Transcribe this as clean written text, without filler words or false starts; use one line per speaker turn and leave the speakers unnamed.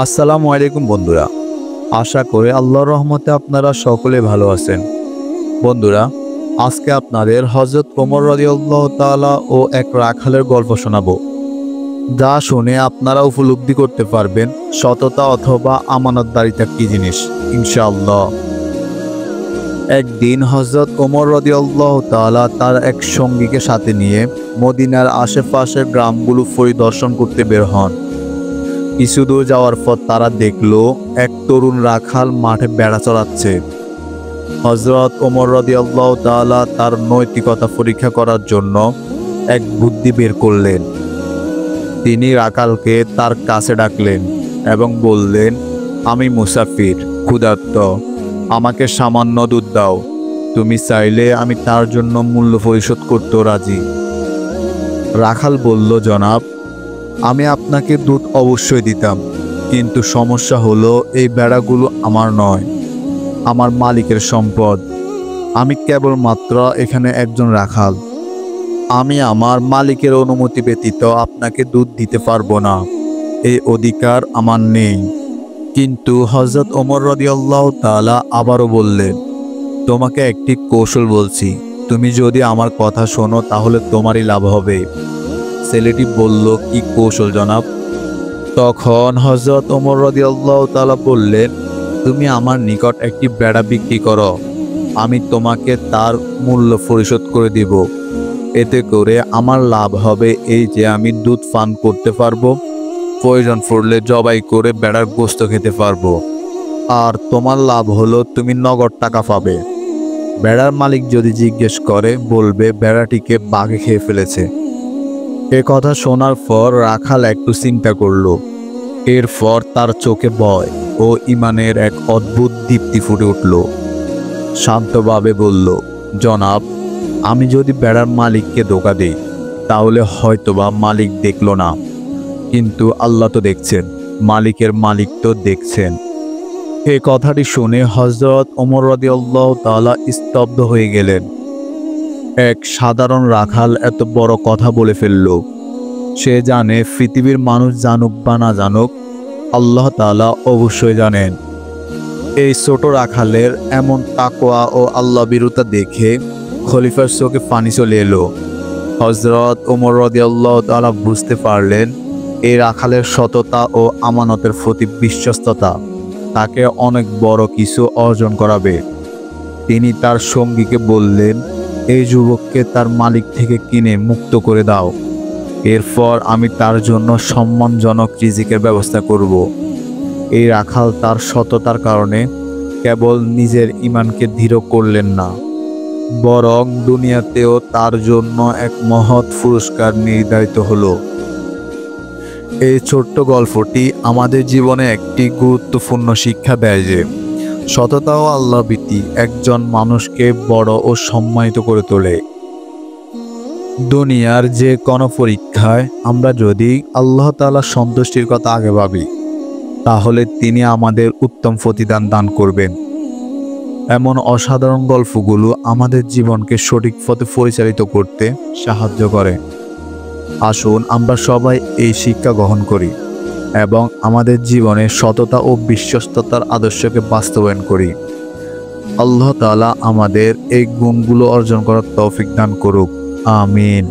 আসসালামু আলাইকুম বন্ধুরা। আশা করি আল্লাহর রহমতে আপনারা সকলে ভালো আছেন। বন্ধুরা, আজকে আপনাদের হযরত ওমর রাদিয়াল্লাহু তাআলা ও এক রাখালের গল্প শোনাবো, যা শুনে আপনারা উপলব্ধি করতে পারবেন সততা অথবা আমানতদারিতা কি জিনিস ইনশাআল্লাহ। একদিন হযরত ওমর রাদিয়াল্লাহু তাআলা তার এক সঙ্গীকে সাথে নিয়ে মদিনার আশেপাশের গ্রামগুলো পরিদর্শন করতে বের হন। কিছু দূর যাওয়ার পর তারা দেখলো এক তরুণ রাখাল মাঠে বেড়া চড়াচ্ছে। হযরত ওমর রাদিয়াল্লাহু তাআলা তার নৈতিকতা পরীক্ষা করার জন্য এক বুদ্ধি বের করলেন। তিনি রাখালকে তার কাছে ডাকলেন এবং বললেন, আমি মুসাফির, ক্ষুধার্ত, আমাকে সামান্য দুধ দাও। তুমি চাইলে আমি তার জন্য মূল্য পরিশোধ করতেও রাজি। রাখাল বলল, জনাব, আমি আপনাকে দুধ অবশ্যই দিতাম, কিন্তু সমস্যা হলো এই বেড়াগুলো আমার নয়, আমার মালিকের সম্পদ। আমি কেবলমাত্র এখানে একজন রাখাল। আমি আমার মালিকের অনুমতি ব্যতীত আপনাকে দুধ দিতে পারবো না, এই অধিকার আমার নেই। কিন্তু হযরত ওমর রাদিয়াল্লাহু তাআলা আবারও বললেন, তোমাকে একটি কৌশল বলছি, তুমি যদি আমার কথা শোনো তাহলে তোমারই লাভ হবে। ছেলেটি বলল, কি কৌশল জনাব? তখন হযরত ওমর রাদিয়াল্লাহু তাআলা বললেন, তুমি আমার নিকট একটি বেড়া বিক্রি করো, আমি তোমাকে তার মূল্য পরিশোধ করে দিব। এতে করে আমার লাভ হবে এই যে আমি দুধ পান করতে পারবো, প্রয়োজন পড়লে জবাই করে বেড়ার গোশত খেতে পারবো। আর তোমার লাভ হলো তুমি নগদ টাকা পাবে। বেড়ার মালিক যদি জিজ্ঞেস করে বলবে বেড়াটিকে বাঘে খেয়ে ফেলেছে। এ কথা শোনার পর রাখাল একটু চিন্তা করল। এরপর তার চোখে ভয় ও ঈমানের এক অদ্ভুত দীপ্তি ফুটে উঠল। শান্তভাবে বলল, জনাব, আমি যদি বেড়ার মালিককে ধোঁকা দিই তাহলে হয়তোবা মালিক দেখল না, কিন্তু আল্লাহ তো দেখছেন, মালিকের মালিক তো দেখছেন। এ কথাটি শুনে হযরত ওমর রাদিয়াল্লাহু তাআলা স্তব্ধ হয়ে গেলেন। এক সাধারণ রাখাল এত বড় কথা বলে ফেলল। সে জানে পৃথিবীর মানুষ জানুক বা না জানুক, আল্লাহ তাআলা অবশ্যই জানেন। এই ছোট রাখালের এমন তাকওয়া ও আল্লাহ বিরুতা দেখে খলিফার চোখে পানি চলে এলো। হযরত ওমর রাদিয়াল্লাহু তাআলা বুঝতে পারলেন এই রাখালের সততা ও আমানতের প্রতি বিশ্বস্ততা তাকে অনেক বড় কিছু অর্জন করাবে। তিনি তার সঙ্গীকে বললেন, এই যুবককে তার মালিক থেকে কিনে মুক্ত করে দাও, এরপর আমি তার জন্য সম্মানজনক রিজিকের ব্যবস্থা করব। এই রাখাল তার সততার কারণে কেবল নিজের ঈমানকে দৃঢ় করলেন না, বরং দুনিয়াতেও তার জন্য এক মহৎ পুরস্কার নির্ধারিত হলো। এই ছোট্ট গল্পটি আমাদের জীবনে একটি গুরুত্বপূর্ণ শিক্ষা দেয় যে সততা ও আল্লাহভীতি একজন মানুষকে বড় ও সম্মানিত করে তোলে। দুনিয়ার যে কোনো পরীক্ষায় আমরা যদি আল্লাহ তাআলার সন্তুষ্টির কথা আগে ভাবি, তাহলে তিনি আমাদের উত্তম প্রতিদান দান করবেন। এমন অসাধারণ গল্পগুলো আমাদের জীবনকে সঠিক পথে পরিচালিত করতে সাহায্য করে। আসুন আমরা সবাই এই শিক্ষা গ্রহণ করি এবং আমাদের জীবনে সততা ও বিশ্বস্ততার আদর্শকে বাস্তবায়ন করি। আল্লাহ তাআলা আমাদের এই গুণগুলো অর্জন করার তৌফিক দান করুক। আমিন।